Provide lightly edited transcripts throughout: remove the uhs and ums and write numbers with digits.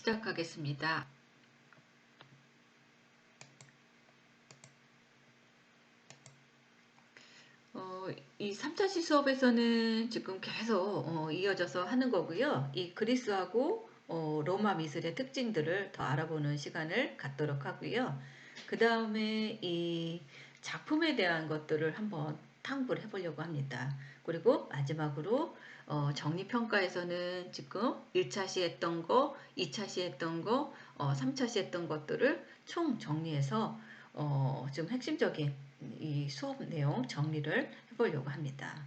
시작하겠습니다. 이 3차시 수업에서는 지금 계속 이어져서 하는 거고요. 이 그리스하고 로마 미술의 특징들을 더 알아보는 시간을 갖도록 하고요. 그 다음에 이 작품에 대한 것들을 한번 탐구를 해보려고 합니다. 그리고 마지막으로 정리평가에서는 지금 1차시 했던 거, 2차시 했던 거, 3차시 했던 것들을 총 정리해서 좀 핵심적인 이 수업 내용 정리를 해보려고 합니다.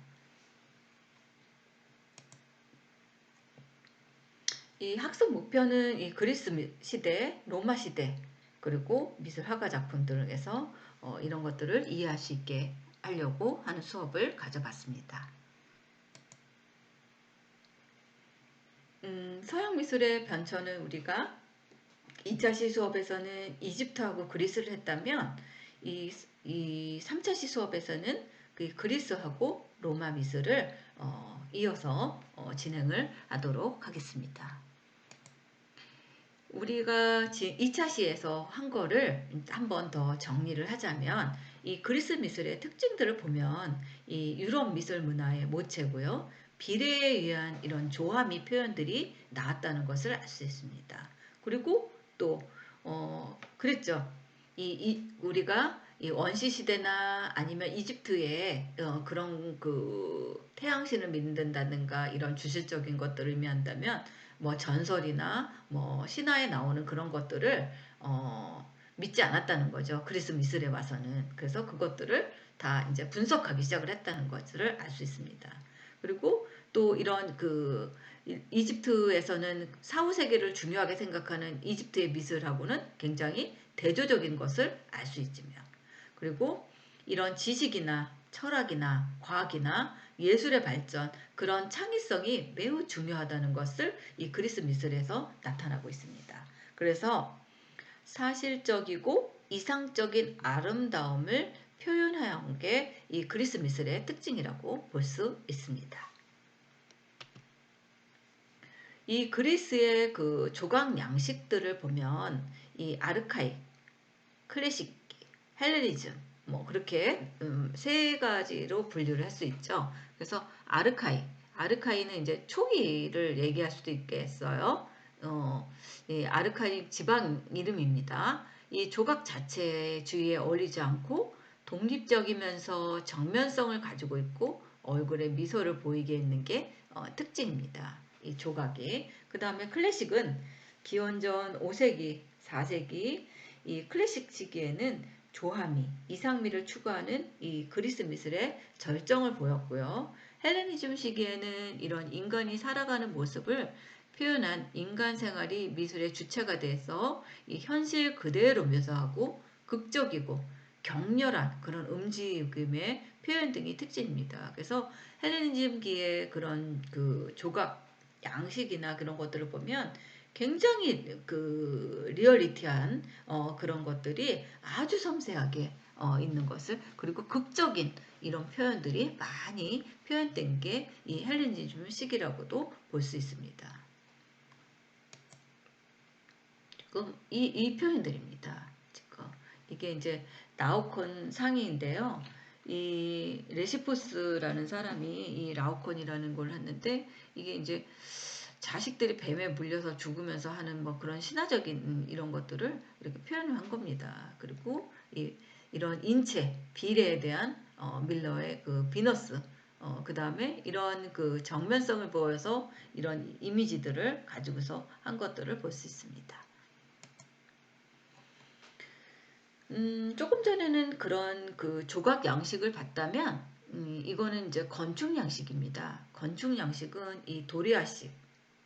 이 학습 목표는 이 그리스 시대, 로마 시대, 그리고 미술 화가 작품들에서 이런 것들을 이해할 수 있게 하려고 하는 수업을 가져봤습니다. 서양 미술의 변천은 우리가 2차시 수업에서는 이집트하고 그리스를 했다면 이 3차시 수업에서는 그 그리스하고 로마 미술을 이어서 진행을 하도록 하겠습니다. 우리가 2차시에서 한 거를 한 번 더 정리를 하자면 이 그리스 미술의 특징들을 보면 이 유럽 미술 문화의 모체고요. 비례에 의한 이런 조화미 표현들이 나왔다는 것을 알 수 있습니다. 그리고 또 그랬죠. 우리가 이 원시 시대나 아니면 이집트의 그런 그 태양신을 믿는다든가 이런 주실적인 것들을 의미한다면 뭐 전설이나 뭐 신화에 나오는 그런 것들을 믿지 않았다는 거죠. 그리스 미술에 와서는. 그래서 그것들을 다 이제 분석하기 시작을 했다는 것을 알 수 있습니다. 그리고 또 이런 그 이집트에서는 사후세계를 중요하게 생각하는 이집트의 미술하고는 굉장히 대조적인 것을 알 수 있지만, 그리고 이런 지식이나 철학이나 과학이나 예술의 발전, 그런 창의성이 매우 중요하다는 것을 이 그리스 미술에서 나타나고 있습니다. 그래서 사실적이고 이상적인 아름다움을 표현한 게 이 그리스 미술의 특징이라고 볼 수 있습니다. 이 그리스의 그 조각 양식들을 보면 이 아르카익, 클래식, 헬레니즘 뭐 그렇게 세 가지로 분류를 할 수 있죠. 그래서 아르카이는 이제 초기를 얘기할 수도 있겠어요. 이 아르카이 지방 이름입니다. 이 조각 자체의 주위에 어울리지 않고 독립적이면서 정면성을 가지고 있고 얼굴에 미소를 보이게 있는 게 특징입니다. 이 조각이. 그 다음에 클래식은 기원전 5세기, 4세기 이 클래식 시기에는 조화미, 이상미를 추구하는 이 그리스 미술의 절정을 보였고요. 헬레니즘 시기에는 이런 인간이 살아가는 모습을 표현한 인간 생활이 미술의 주체가 돼서 이 현실 그대로 묘사하고 극적이고 격렬한 그런 움직임의 표현 등이 특징입니다. 그래서 헬레니즘기의 그런 그 조각 양식이나 그런 것들을 보면 굉장히 그 리얼리티한 그런 것들이 아주 섬세하게 있는 것을, 그리고 극적인 이런 표현들이 많이 표현된 게 이 헬레니즘 시기라고도 볼 수 있습니다. 지금 이 표현들입니다. 지금 이게 이제 라오콘 상이인데요. 이 레시포스라는 사람이 이 라오콘이라는 걸 했는데, 이게 이제 자식들이 뱀에 물려서 죽으면서 하는 뭐 그런 신화적인 이런 것들을 이렇게 표현을 한 겁니다. 그리고 이런 인체, 비례에 대한 밀러의 그 비너스, 그 다음에 이런 그 정면성을 보여서 이런 이미지들을 가지고서 한 것들을 볼 수 있습니다. 조금 전에는 그런 그 조각 양식을 봤다면, 이거는 이제 건축 양식입니다. 건축 양식은 이 도리아식,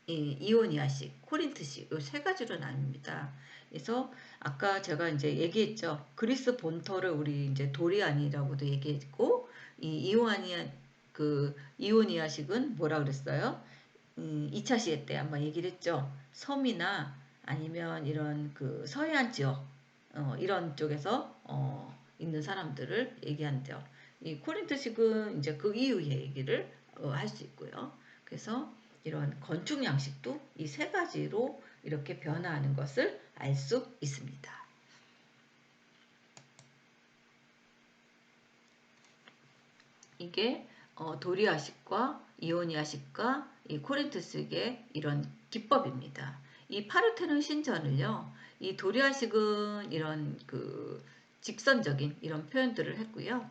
이오니아식, 코린트식 이 세 가지로 나뉩니다. 그래서 아까 제가 이제 얘기했죠. 그리스 본토를 우리 이제 도리안이라고도 얘기했고, 이 이오니아식은 뭐라 그랬어요? 2차 시대 때 한번 얘기를 했죠. 섬이나 아니면 이런 그 서해안 지역 이런 쪽에서 있는 사람들을 얘기한대요. 이 코린트식은 이제 그 이후의 얘기를 할 수 있고요. 그래서 이런 건축 양식도 이 세 가지로 이렇게 변화하는 것을 알 수 있습니다. 이게 도리아식과 이오니아식과 이 코린트식의 이런 기법입니다. 이 파르테논 신전을요, 이 도리아식은 이런 그 직선적인 이런 표현들을 했고요.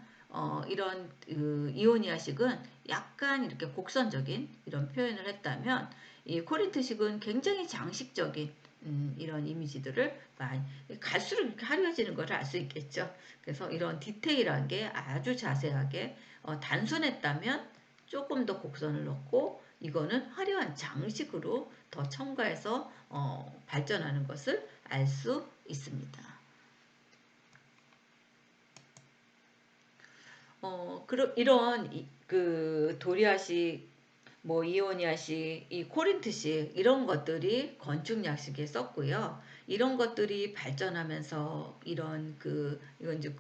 이런 이오니아식은 약간 이렇게 곡선적인 이런 표현을 했다면, 이 코린트식은 굉장히 장식적인 이런 이미지들을 많이 갈수록 이렇게 화려해지는 걸 알 수 있겠죠. 그래서 이런 디테일한 게 아주 자세하게 단순했다면 조금 더 곡선을 넣고, 이거는 화려한 장식으로 더 첨가해서 발전하는 것을 알 수 있습니다. 그럼 이런 그 도리아식, 뭐 이오니아식, 이 코린트식 이런 것들이 건축 양식에 썼고요. 이런 것들이 발전하면서 이런 이건 이제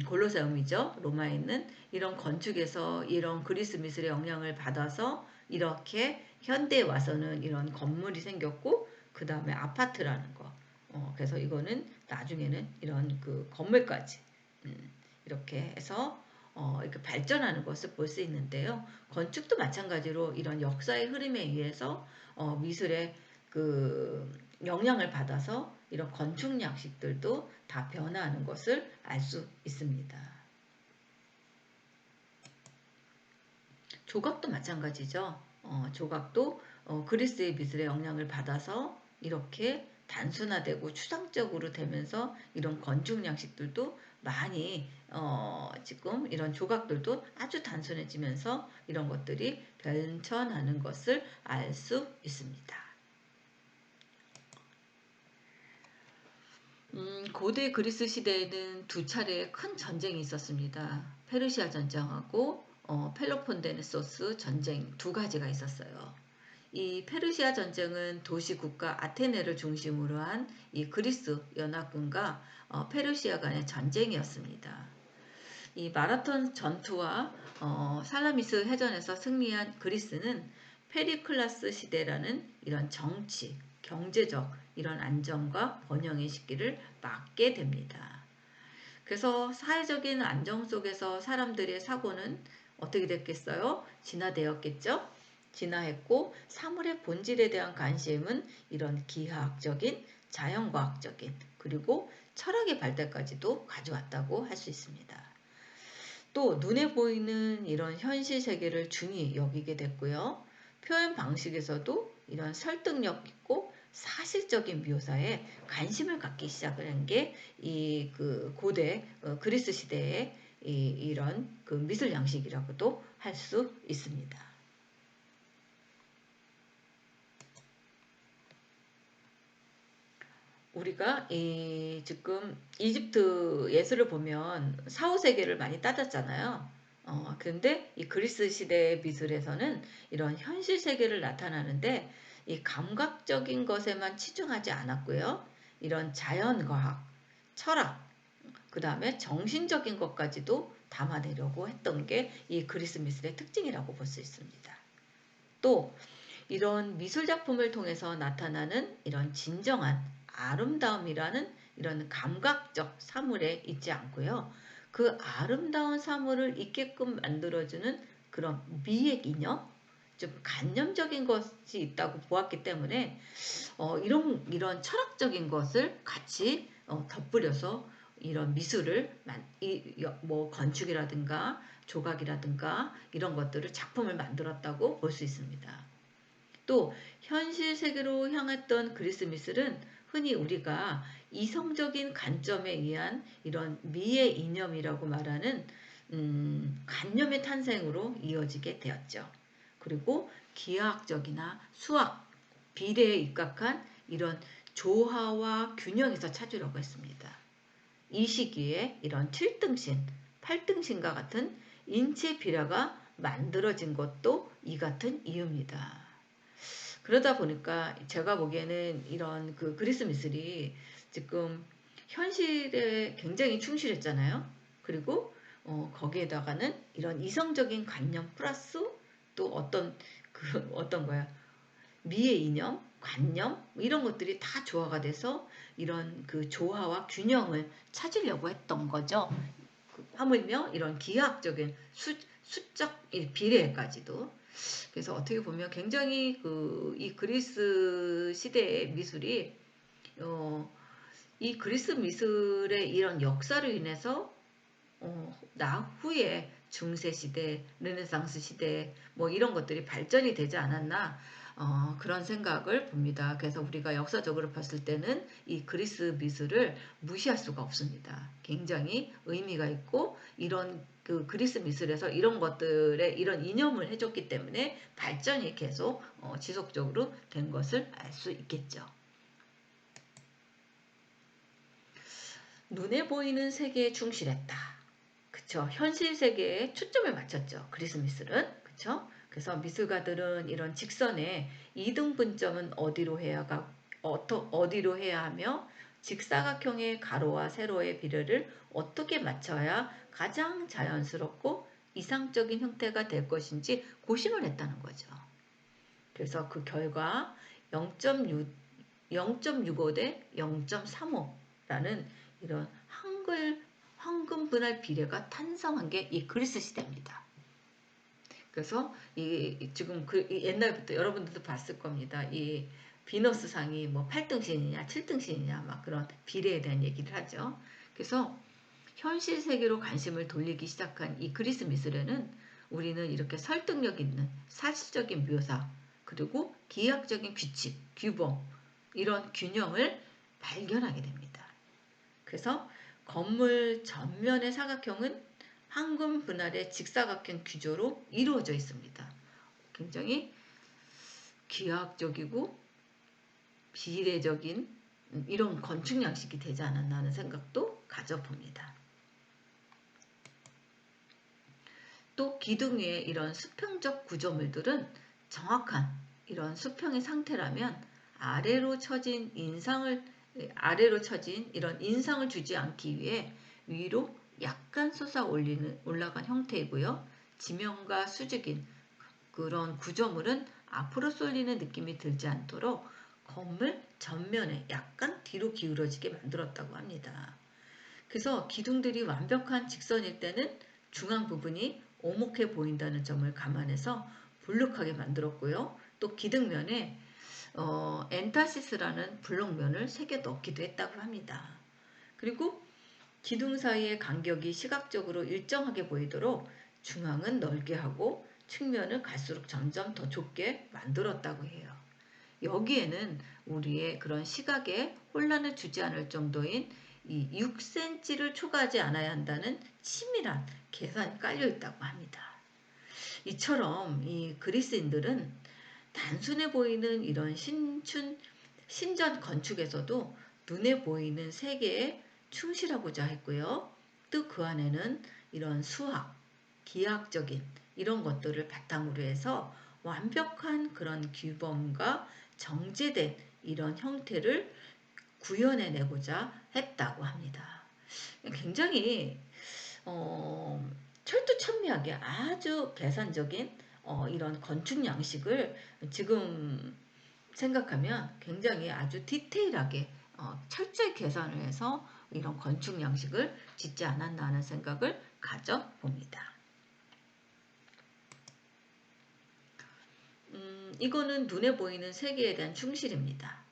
골로세움이죠. 로마에 있는 이런 건축에서 이런 그리스 미술의 영향을 받아서 이렇게 현대에 와서는 이런 건물이 생겼고, 그 다음에 아파트라는 거. 그래서 이거는 나중에는 이런 그 건물까지 이렇게 해서 이렇게 발전하는 것을 볼 수 있는데요. 건축도 마찬가지로 이런 역사의 흐름에 의해서 미술의 그 영향을 받아서 이런 건축 양식들도 다 변화하는 것을 알 수 있습니다. 조각도 마찬가지죠. 조각도 그리스의 미술의 영향을 받아서 이렇게 단순화되고 추상적으로 되면서 이런 건축 양식들도 많이 지금 이런 조각들도 아주 단순해지면서 이런 것들이 변천하는 것을 알 수 있습니다. 고대 그리스 시대에는 두 차례의 큰 전쟁이 있었습니다. 페르시아 전쟁하고 펠로폰네소스 전쟁 두 가지가 있었어요. 이 페르시아 전쟁은 도시 국가 아테네를 중심으로 한 이 그리스 연합군과 페르시아 간의 전쟁이었습니다. 이 마라톤 전투와 살라미스 해전에서 승리한 그리스는 페리클라스 시대라는 이런 정치, 경제적 이런 안정과 번영의 시기를 맞게 됩니다. 그래서 사회적인 안정 속에서 사람들의 사고는 어떻게 됐겠어요? 진화되었겠죠? 진화했고, 사물의 본질에 대한 관심은 이런 기하학적인, 자연과학적인, 그리고 철학의 발달까지도 가져왔다고 할 수 있습니다. 또 눈에 보이는 이런 현실 세계를 중히 여기게 됐고요. 표현 방식에서도 이런 설득력 있고 사실적인 묘사에 관심을 갖기 시작을 한 게 이 그 고대 그리스 시대의 이런 그 미술 양식이라고도 할 수 있습니다. 우리가 지금 이집트 예술을 보면 사후세계를 많이 따졌잖아요. 근데 이 그리스 시대 미술에서는 이런 현실 세계를 나타나는데 이 감각적인 것에만 치중하지 않았고요. 이런 자연과학, 철학, 그 다음에 정신적인 것까지도 담아내려고 했던 게 이 그리스 미술의 특징이라고 볼 수 있습니다. 또 이런 미술 작품을 통해서 나타나는 이런 진정한 아름다움이라는 이런 감각적 사물에 있지 않고요. 그 아름다운 사물을 있게끔 만들어주는 그런 미의 이념, 좀 간념적인 것이 있다고 보았기 때문에 이런 철학적인 것을 같이 덧뿌려서 이런 미술을 뭐 건축이라든가 조각이라든가 이런 것들을 작품을 만들었다고 볼 수 있습니다. 또 현실 세계로 향했던 그리스 미술은 흔히 우리가 이성적인 관점에 의한 이런 미의 이념이라고 말하는 관념의 탄생으로 이어지게 되었죠. 그리고 기하학적이나 수학, 비례에 입각한 이런 조화와 균형에서 찾으려고 했습니다. 이 시기에 이런 7등신, 8등신과 같은 인체 비례가 만들어진 것도 이 같은 이유입니다. 그러다 보니까 제가 보기에는 이런 그 그리스 미술이 지금 현실에 굉장히 충실했잖아요. 그리고 거기에다가는 이런 이성적인 관념 플러스 또 어떤 거야 미의 이념 관념 뭐 이런 것들이 다 조화가 돼서 이런 그 조화와 균형을 찾으려고 했던 거죠. 하물며 이런 기하학적인 수적 비례까지도. 그래서 어떻게 보면 굉장히 이 그리스 시대의 미술이 이 그리스 미술의 이런 역사로 인해서 나후에 중세 시대, 르네상스 시대 뭐 이런 것들이 발전이 되지 않았나 그런 생각을 봅니다. 그래서 우리가 역사적으로 봤을 때는 이 그리스 미술을 무시할 수가 없습니다. 굉장히 의미가 있고 이런 그 그리스 미술에서 이런 것들에 이런 이념을 해줬기 때문에 발전이 계속 지속적으로 된 것을 알 수 있겠죠. 눈에 보이는 세계에 충실했다. 그쵸. 현실 세계에 초점을 맞췄죠. 그리스 미술은. 그쵸. 그래서 미술가들은 이런 직선의 이등분점은 어디로 해야 하며 직사각형의 가로와 세로의 비례를 어떻게 맞춰야 가장 자연스럽고 이상적인 형태가 될 것인지 고심을 했다는 거죠. 그래서 그 결과 0.65 대 0.35라는 이런 황금 분할 비례가 탄생한 게 이 그리스 시대입니다. 그래서 지금 옛날부터 여러분들도 봤을 겁니다. 이 비너스 상이 뭐 8등신이냐 7등신이냐 막 그런 비례에 대한 얘기를 하죠. 그래서 현실 세계로 관심을 돌리기 시작한 이 그리스 미술에는 우리는 이렇게 설득력 있는 사실적인 묘사 그리고 기하학적인 규칙, 규범 이런 균형을 발견하게 됩니다. 그래서 건물 전면의 사각형은 황금 분할의 직사각형 구조로 이루어져 있습니다. 굉장히 기하학적이고 비례적인 이런 건축 양식이 되지 않았나 하는 생각도 가져봅니다. 또 기둥 위에 이런 수평적 구조물들은 정확한 이런 수평의 상태라면 아래로 처진 이런 인상을 주지 않기 위해 위로 약간 솟아 올라간 형태이고요. 지면과 수직인 그런 구조물은 앞으로 쏠리는 느낌이 들지 않도록 건물 전면에 약간 뒤로 기울어지게 만들었다고 합니다. 그래서 기둥들이 완벽한 직선일 때는 중앙 부분이 오목해 보인다는 점을 감안해서 볼록하게 만들었고요. 또 기둥면에 엔타시스라는 블록면을 새겨 넣기도 했다고 합니다. 그리고 기둥 사이의 간격이 시각적으로 일정하게 보이도록 중앙은 넓게 하고 측면을 갈수록 점점 더 좁게 만들었다고 해요. 여기에는 우리의 그런 시각에 혼란을 주지 않을 정도인 이 6cm를 초과하지 않아야 한다는 치밀한 계산이 깔려 있다고 합니다. 이처럼 이 그리스인들은 단순해 보이는 이런 신전 건축에서도 눈에 보이는 세계에 충실하고자 했고요. 또 그 안에는 이런 수학, 기하학적인 이런 것들을 바탕으로 해서 완벽한 그런 규범과 정제된 이런 형태를 구현해내고자 했다고 합니다. 굉장히 철두철미하게 아주 계산적인 이런 건축 양식을 지금 생각하면 굉장히 아주 디테일하게 철저히 계산을 해서 이런 건축 양식을 짓지 않았나 하는 생각을 가져봅니다. 이거는 눈에 보이는 세계에 대한 충실입니다.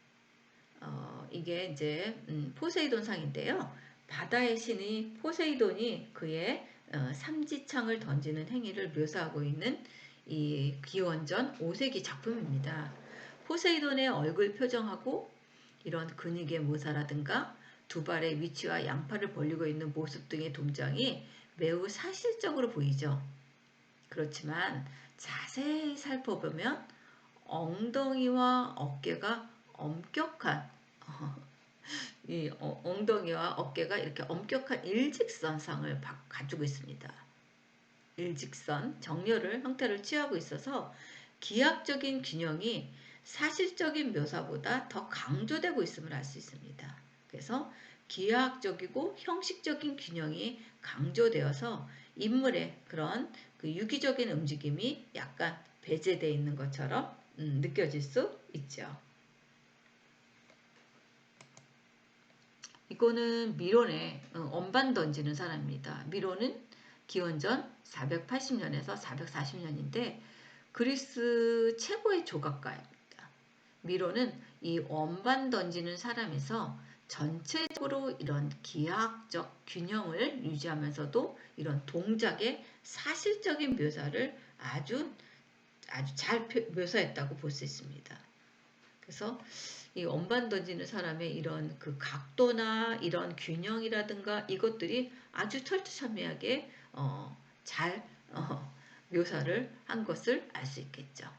이게 이제 포세이돈 상인데요. 바다의 신이 포세이돈이 그의 삼지창을 던지는 행위를 묘사하고 있는 이 기원전 5세기 작품입니다. 포세이돈의 얼굴 표정하고 이런 근육의 모사라든가 두 발의 위치와 양팔을 벌리고 있는 모습 등의 동작이 매우 사실적으로 보이죠. 그렇지만 자세히 살펴보면 엉덩이와 어깨가 엄격한 엉덩이와 어깨가 이렇게 엄격한 일직선상을 가지고 있습니다. 일직선, 정렬을 형태를 취하고 있어서 기하학적인 균형이 사실적인 묘사보다 더 강조되고 있음을 알 수 있습니다. 그래서 기하학적이고 형식적인 균형이 강조되어서 인물의 그런 그 유기적인 움직임이 약간 배제되어 있는 것처럼 느껴질 수 있죠. 이거는 미론의 언반 던지는 사람입니다. 미론은 기원전 480년에서 440년인데 그리스 최고의 조각가입니다. 미로는 이 원반 던지는 사람에서 전체적으로 이런 기하학적 균형을 유지하면서도 이런 동작의 사실적인 묘사를 아주 잘 묘사했다고 볼 수 있습니다. 그래서 이 원반 던지는 사람의 이런 그 각도나 이런 균형이라든가 이것들이 아주 철두철미하게 잘 묘사를 한 것을 알 수 있겠죠.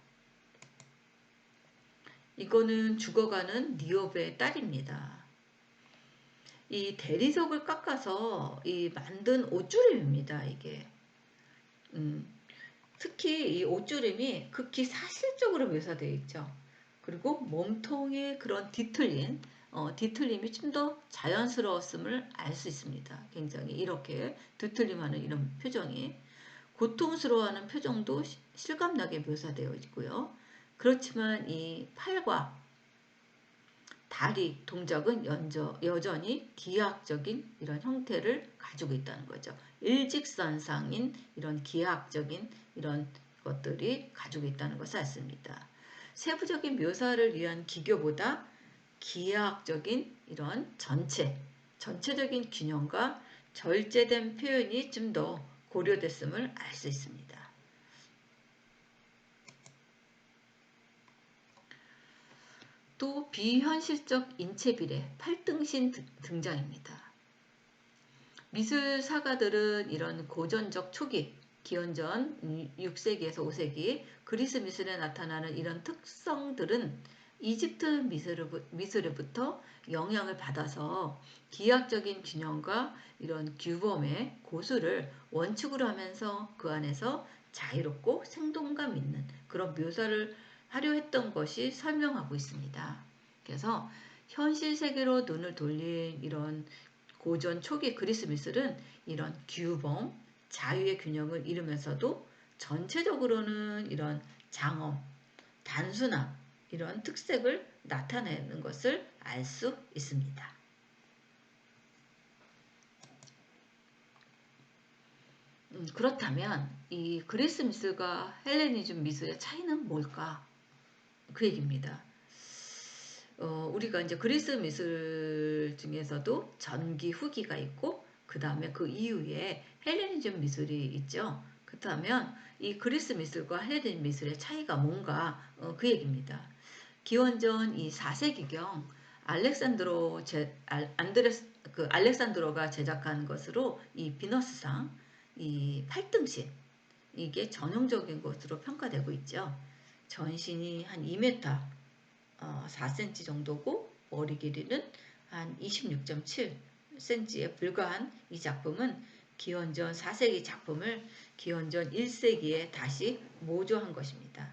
이거는 죽어가는 니오베의 딸입니다. 이 대리석을 깎아서 이 만든 옷주름입니다. 이게 특히 이 옷주름이 극히 사실적으로 묘사되어 있죠. 그리고 몸통의 그런 뒤틀림이 좀 더 자연스러웠음을 알 수 있습니다. 굉장히 이렇게 뒤틀림하는 이런 표정이 고통스러워하는 표정도 실감나게 묘사되어 있고요. 그렇지만 이 팔과 다리 동작은 여전히 기하학적인 이런 형태를 가지고 있다는 거죠. 일직선상인 이런 기하학적인 이런 것들이 가지고 있다는 것을 알습니다. 세부적인 묘사를 위한 기교보다 기하학적인 이런 전체적인 균형과 절제된 표현이 좀 더 고려됐음을 알 수 있습니다. 또 비현실적 인체비례, 팔등신 등장입니다. 미술사가들은 이런 고전적 초기, 기원전 6세기에서 5세기 그리스 미술에 나타나는 이런 특성들은 이집트 미술로부터 영향을 받아서 기하학적인 균형과 이런 규범의 고수를 원칙으로 하면서 그 안에서 자유롭고 생동감 있는 그런 묘사를 하려 했던 것이 설명하고 있습니다. 그래서 현실 세계로 눈을 돌린 이런 고전 초기 그리스 미술은 이런 규범, 자유의 균형을 이루면서도 전체적으로는 이런 장엄, 단순함 이런 특색을 나타내는 것을 알 수 있습니다. 그렇다면 이 그리스 미술과 헬레니즘 미술의 차이는 뭘까? 그 얘기입니다. 우리가 이제 그리스 미술 중에서도 전기 후기가 있고 그 다음에 그 이후에 헬레니즘 미술이 있죠. 그렇다면 이 그리스 미술과 헬레니즘 미술의 차이가 뭔가 그 얘기입니다. 기원전 이 4세기경 알렉산드로가 제작한 것으로 이 비너스상 이 8등신 이게 전형적인 것으로 평가되고 있죠. 전신이 한 2m 4cm 정도고 머리 길이는 한 26.7cm에 불과한 이 작품은 기원전 4세기 작품을 기원전 1세기에 다시 모조한 것입니다.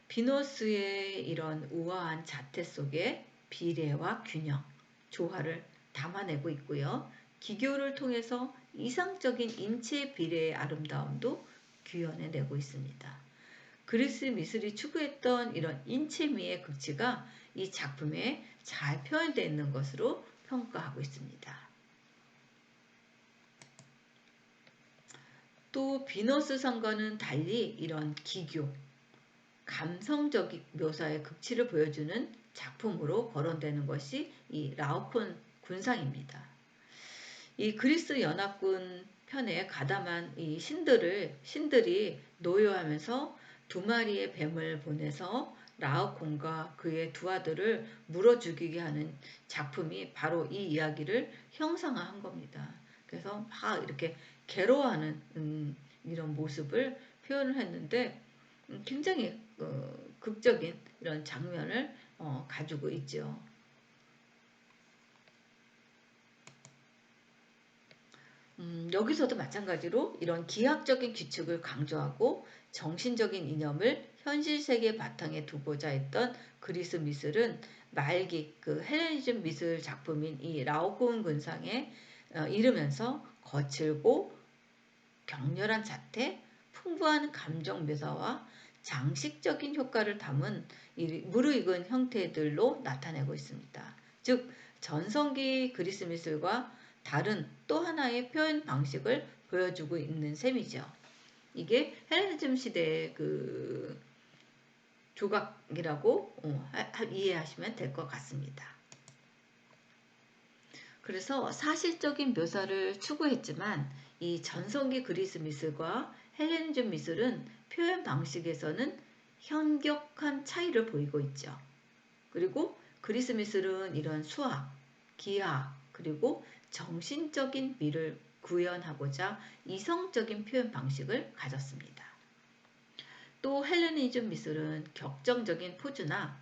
비너스의 이런 우아한 자태 속에 비례와 균형, 조화를 담아내고 있고요. 기교를 통해서 이상적인 인체 비례의 아름다움도 구현해내고 있습니다. 그리스 미술이 추구했던 이런 인체미의 극치가 이 작품에 잘 표현되어 있는 것으로 평가하고 있습니다. 또 비너스상과는 달리 이런 기교, 감성적인 묘사의 극치를 보여주는 작품으로 거론되는 것이 이 라오콘 군상입니다. 이 그리스 연합군 편에 가담한 이 신들이 노여하면서 두 마리의 뱀을 보내서 라오콘과 그의 두 아들을 물어 죽이게 하는 작품이 바로 이 이야기를 형상화한 겁니다. 그래서 막 이렇게 괴로워하는 이런 모습을 표현을 했는데 굉장히 극적인 이런 장면을 가지고 있죠. 여기서도 마찬가지로 이런 기하학적인 규칙을 강조하고 정신적인 이념을 현실 세계 바탕에 두고자 했던 그리스 미술은 말기 그 헬레니즘 미술 작품인 이 라오코온 군상에 이르면서 거칠고 격렬한 자태, 풍부한 감정 묘사와 장식적인 효과를 담은 이 무르익은 형태들로 나타내고 있습니다. 즉 전성기 그리스 미술과 다른 또 하나의 표현 방식을 보여주고 있는 셈이죠. 이게 헬레니즘 시대의 그 조각이라고 이해하시면 될 것 같습니다. 그래서 사실적인 묘사를 추구했지만 이 전성기 그리스 미술과 헬레니즘 미술은 표현 방식에서는 현격한 차이를 보이고 있죠. 그리고 그리스 미술은 이런 수학, 기하, 그리고 정신적인 미를 구현하고자 이성적인 표현 방식을 가졌습니다. 또 헬레니즘 미술은 격정적인 포즈나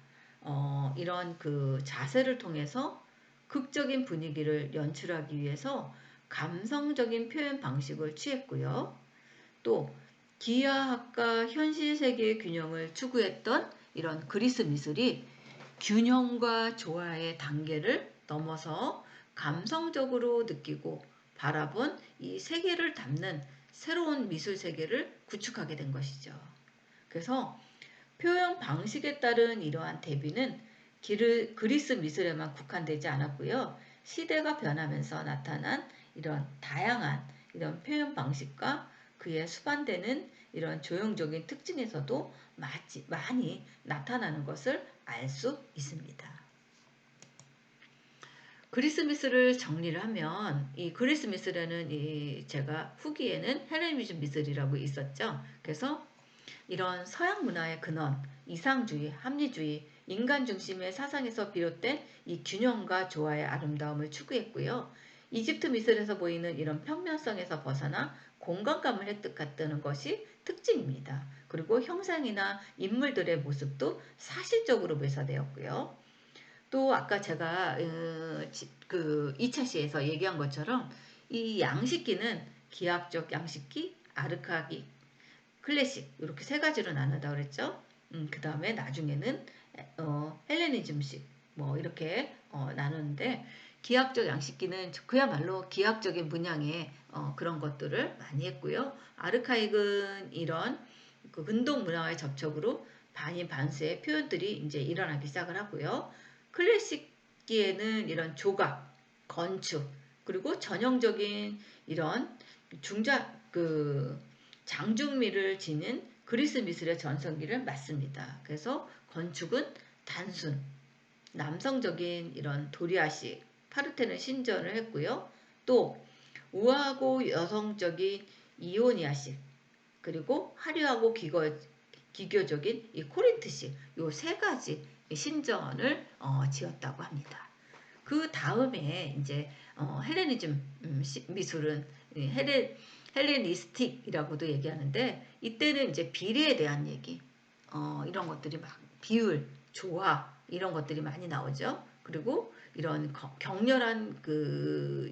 이런 그 자세를 통해서 극적인 분위기를 연출하기 위해서 감성적인 표현 방식을 취했고요. 또 기하학과 현실 세계의 균형을 추구했던 이런 그리스 미술이 균형과 조화의 단계를 넘어서 감성적으로 느끼고 바라본 이 세계를 담는 새로운 미술 세계를 구축하게 된 것이죠. 그래서 표현 방식에 따른 이러한 대비는 그리스 미술에만 국한되지 않았고요. 시대가 변하면서 나타난 이런 다양한 이런 표현 방식과 그에 수반되는 이런 조형적인 특징에서도 많이 나타나는 것을 알 수 있습니다. 그리스 미술을 정리를 하면 이 그리스 미술에는 제가 후기에는 헬레니즘 미술이라고 있었죠. 그래서 이런 서양 문화의 근원, 이상주의, 합리주의, 인간 중심의 사상에서 비롯된 이 균형과 조화의 아름다움을 추구했고요. 이집트 미술에서 보이는 이런 평면성에서 벗어나 공간감을 획득했다는 것이 특징입니다. 그리고 형상이나 인물들의 모습도 사실적으로 묘사되었고요. 또 아까 제가 그 2차 시에서 얘기한 것처럼 이 양식기는 기하학적 양식기, 아르카기, 클래식 이렇게 세 가지로 나누다 그랬죠. 그 다음에 나중에는 헬레니즘식 뭐 이렇게 나누는데 기하학적 양식기는 그야말로 기하학적인 문양의 그런 것들을 많이 했고요. 아르카익은 이런 그 근동 문화와의 접촉으로 반인 반수의 표현들이 이제 일어나기 시작을 하고요. 클래식기에는 이런 조각, 건축 그리고 전형적인 이런 장중미를 지닌 그리스 미술의 전성기를 맞습니다. 그래서 건축은 단순, 남성적인 이런 도리아식, 파르테논 신전을 했고요. 또 우아하고 여성적인 이오니아식, 그리고 화려하고 기교적인 이 코린트식, 요 세 가지 신전을 지었다고 합니다. 그 다음에 이제 헬레니즘 미술은 헬레니스틱이라고도 얘기하는데 이때는 이제 비례에 대한 얘기 이런 것들이 막 비율, 조화 이런 것들이 많이 나오죠. 그리고 이런 격렬한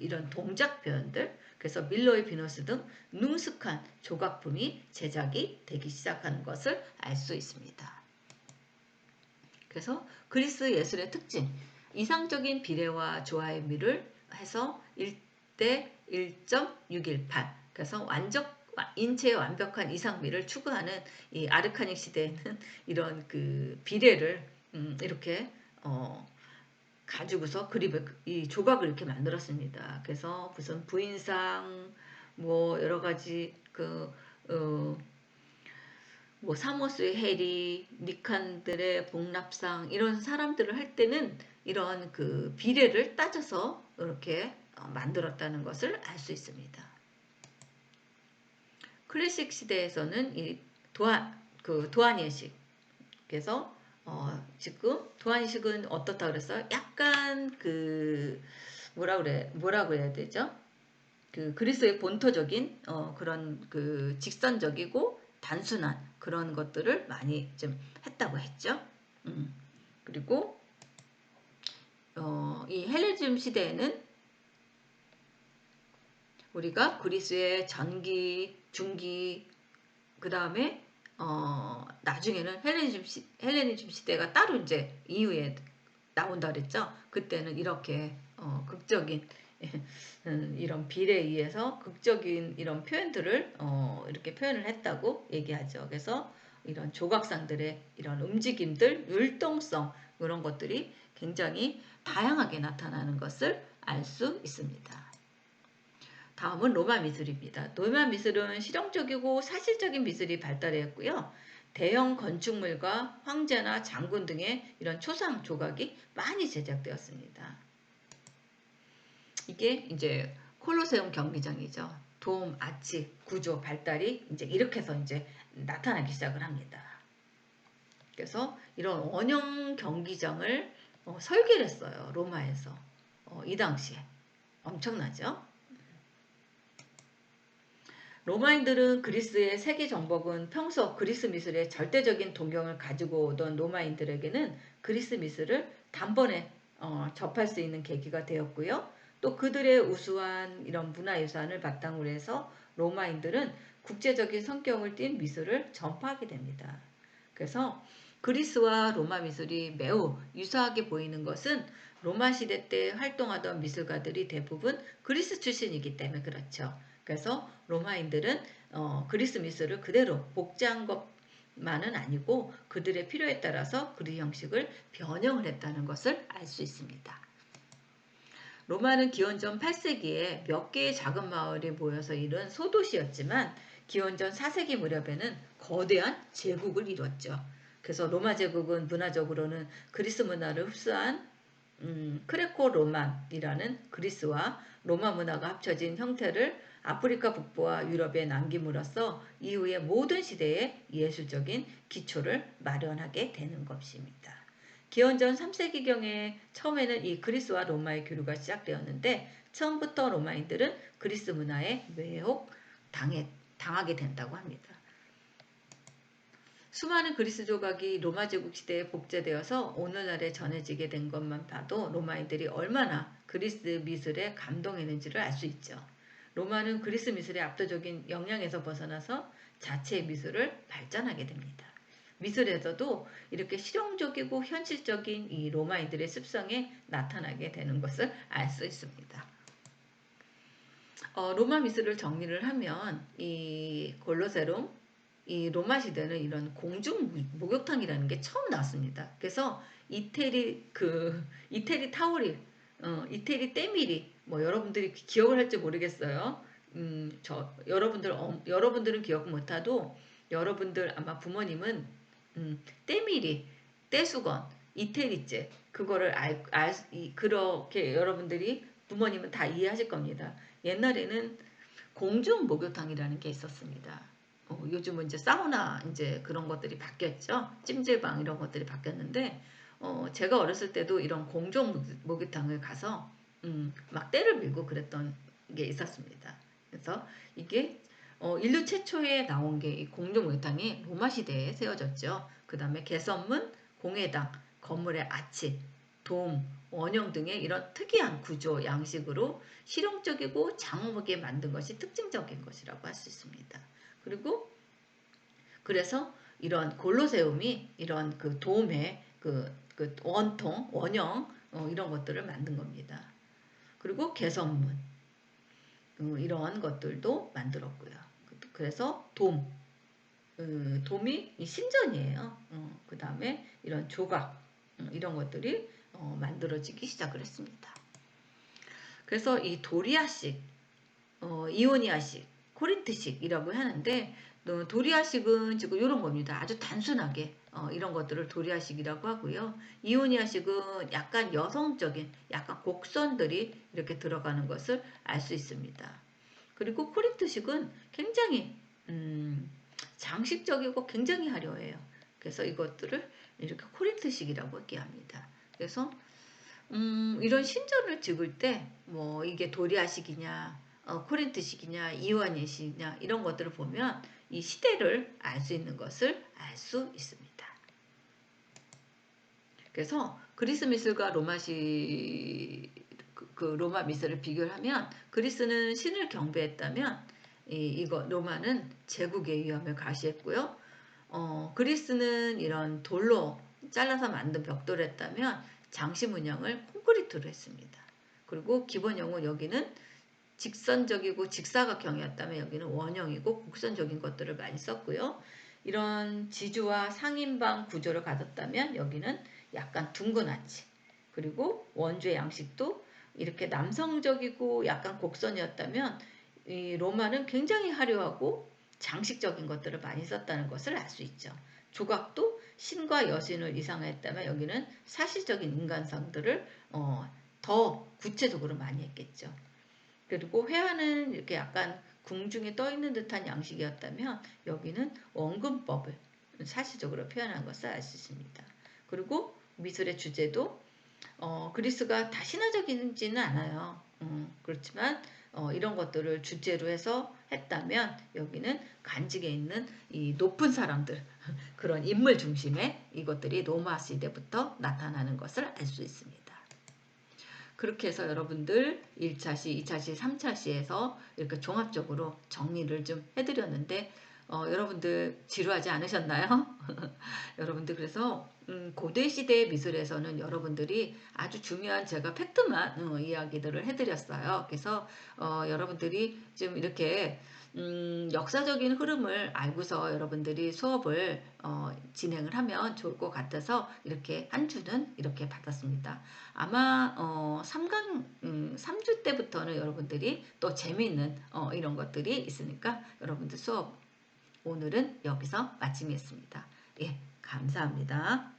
이런 동작 표현들 그래서 밀러의 비너스 등 능숙한 조각품이 제작이 되기 시작하는 것을 알 수 있습니다. 그래서 그리스 예술의 특징 이상적인 비례와 조화의 미를 해서 1대 1.618 그래서 인체의 완벽한 이상미를 추구하는 이 아르카닉 시대에는 이런 그 비례를 이렇게 가지고서 이 조각을 이렇게 만들었습니다. 그래서 무슨 부인상 뭐 여러 가지 뭐 사모스의 해리, 니칸들의 복납상 이런 사람들을 할 때는 이런 그 비례를 따져서 이렇게 만들었다는 것을 알 수 있습니다. 클래식 시대에서는 이 도안예식 그래서 지금 도안예식은 어떻다 그랬어요? 약간 뭐라고 해야 되죠? 그리스의 본토적인 그런 직선적이고 단순한 그런 것들을 많이 좀 했다고 했죠. 그리고 이 헬레니즘 시대에는 우리가 그리스의 전기, 중기, 그 다음에 나중에는 헬레니즘 시대가 따로 이제 이후에 나온다 그랬죠. 그때는 이렇게 극적인 이런 비례에 의해서 극적인 이런 표현들을 이렇게 표현을 했다고 얘기하죠. 그래서 이런 조각상들의 이런 움직임들, 율동성 이런 것들이 굉장히 다양하게 나타나는 것을 알 수 있습니다. 다음은 로마 미술입니다. 로마 미술은 실용적이고 사실적인 미술이 발달했고요. 대형 건축물과 황제나 장군 등의 이런 초상 조각이 많이 제작되었습니다. 이게 이제 콜로세움 경기장이죠. 돔, 아치, 구조, 발달이 이제 이렇게 해서 이제 나타나기 시작을 합니다. 그래서 이런 원형 경기장을 설계를 했어요. 로마에서. 이 당시에. 엄청나죠? 로마인들은 그리스의 세계 정복은 평소 그리스 미술에 절대적인 동경을 가지고 오던 로마인들에게는 그리스 미술을 단번에 접할 수 있는 계기가 되었고요. 또 그들의 우수한 이런 문화유산을 바탕으로 해서 로마인들은 국제적인 성격을 띤 미술을 전파하게 됩니다. 그래서 그리스와 로마 미술이 매우 유사하게 보이는 것은 로마 시대 때 활동하던 미술가들이 대부분 그리스 출신이기 때문에 그렇죠. 그래서 로마인들은 그리스 미술을 그대로 복제한 것만은 아니고 그들의 필요에 따라서 그리 형식을 변형을 했다는 것을 알 수 있습니다. 로마는 기원전 8세기에 몇 개의 작은 마을이 모여서 이룬 소도시였지만 기원전 4세기 무렵에는 거대한 제국을 이뤘죠. 그래서 로마 제국은 문화적으로는 그리스 문화를 흡수한 크레코 로만이라는 그리스와 로마 문화가 합쳐진 형태를 아프리카 북부와 유럽에 남김으로써 이후의 모든 시대의 예술적인 기초를 마련하게 되는 것입니다. 기원전 3세기경에 처음에는 이 그리스와 로마의 교류가 시작되었는데 처음부터 로마인들은 그리스 문화에 당하게 된다고 합니다. 수많은 그리스 조각이 로마 제국 시대에 복제되어서 오늘날에 전해지게 된 것만 봐도 로마인들이 얼마나 그리스 미술에 감동했는지를 알 수 있죠. 로마는 그리스 미술의 압도적인 영향에서 벗어나서 자체의 미술을 발전하게 됩니다. 미술에서도 이렇게 실용적이고 현실적인 이 로마인들의 습성에 나타나게 되는 것을 알 수 있습니다. 로마 미술을 정리를 하면 이 콜로세움, 이 로마 시대는 이런 공중 목욕탕이라는 게 처음 나왔습니다. 그래서 이태리 타오리, 이태리 때밀이 뭐 여러분들이 기억을 할지 모르겠어요. 여러분들은 기억 못하도 여러분들 아마 부모님은 때밀이, 때수건, 이태리째 그거를 그렇게 여러분들이 부모님은 다 이해하실 겁니다. 옛날에는 공중 목욕탕이라는 게 있었습니다. 요즘은 이제 사우나 이제 그런 것들이 바뀌었죠. 찜질방 이런 것들이 바뀌었는데 제가 어렸을 때도 이런 공중 목욕탕을 가서 막 때를 밀고 그랬던 게 있었습니다. 그래서 이게 인류 최초에 나온 게 이 공중 목욕탕이 로마 시대에 세워졌죠. 그 다음에 개선문, 공회당, 건물의 아치, 돔, 원형 등의 이런 특이한 구조 양식으로 실용적이고 장엄하게 만든 것이 특징적인 것이라고 할 수 있습니다. 그리고 그래서 이런 골로세움이 이런 그 돔의 그 원통, 원형 이런 것들을 만든 겁니다. 그리고 개선문 이런 것들도 만들었고요. 그래서 돔이 신전이에요. 그 다음에 이런 조각 이런 것들이 만들어지기 시작을 했습니다. 그래서 이 도리아식, 이오니아식, 코린트식이라고 하는데 도리아식은 지금 이런 겁니다. 아주 단순하게 이런 것들을 도리아식이라고 하고요. 이오니아식은 약간 여성적인 약간 곡선들이 이렇게 들어가는 것을 알 수 있습니다. 그리고 코린트식은 굉장히 장식적이고 굉장히 화려해요. 그래서 이것들을 이렇게 코린트식이라고 얘기합니다. 그래서 이런 신전을 찍을 때 뭐 이게 도리아식이냐 코린트식이냐 이오니아식이냐 이런 것들을 보면 이 시대를 알 수 있는 것을 알 수 있습니다. 그래서 그리스 미술과 로마 미술을 비교를 하면 그리스는 신을 경배했다면 로마는 제국의 위험을 가시했고요. 그리스는 이런 돌로 잘라서 만든 벽돌을 했다면 장시 문양을 콘크리트로 했습니다. 그리고 기본형은 여기는 직선적이고 직사각형이었다면 여기는 원형이고 곡선적인 것들을 많이 썼고요. 이런 지주와 상인방 구조를 가졌다면 여기는 약간 둥근 아치, 그리고 원주의 양식도 이렇게 남성적이고 약간 곡선이었다면 이 로마는 굉장히 화려하고 장식적인 것들을 많이 썼다는 것을 알 수 있죠. 조각도 신과 여신을 이상했다면 여기는 사실적인 인간상들을 더 구체적으로 많이 했겠죠. 그리고 회화는 이렇게 약간 궁중에 떠 있는 듯한 양식이었다면 여기는 원근법을 사실적으로 표현한 것을 알 수 있습니다. 그리고 미술의 주제도 그리스가 다 신화적이지는 않아요. 그렇지만 이런 것들을 주제로 해서 했다면 여기는 간직에 있는 이 높은 사람들 그런 인물 중심의 이것들이 로마 시대부터 나타나는 것을 알 수 있습니다. 그렇게 해서 여러분들 1차시, 2차시, 3차시에서 이렇게 종합적으로 정리를 좀 해드렸는데 여러분들 지루하지 않으셨나요? 여러분들 그래서 고대 시대의 미술에서는 여러분들이 아주 중요한 제가 팩트만 이야기들을 해드렸어요. 그래서 여러분들이 좀 이렇게 역사적인 흐름을 알고서 여러분들이 수업을 진행을 하면 좋을 것 같아서 이렇게 한 주는 이렇게 받았습니다. 아마 3주 때부터는 여러분들이 또 재미있는 이런 것들이 있으니까 여러분들 수업 오늘은 여기서 마치겠습니다. 예, 감사합니다.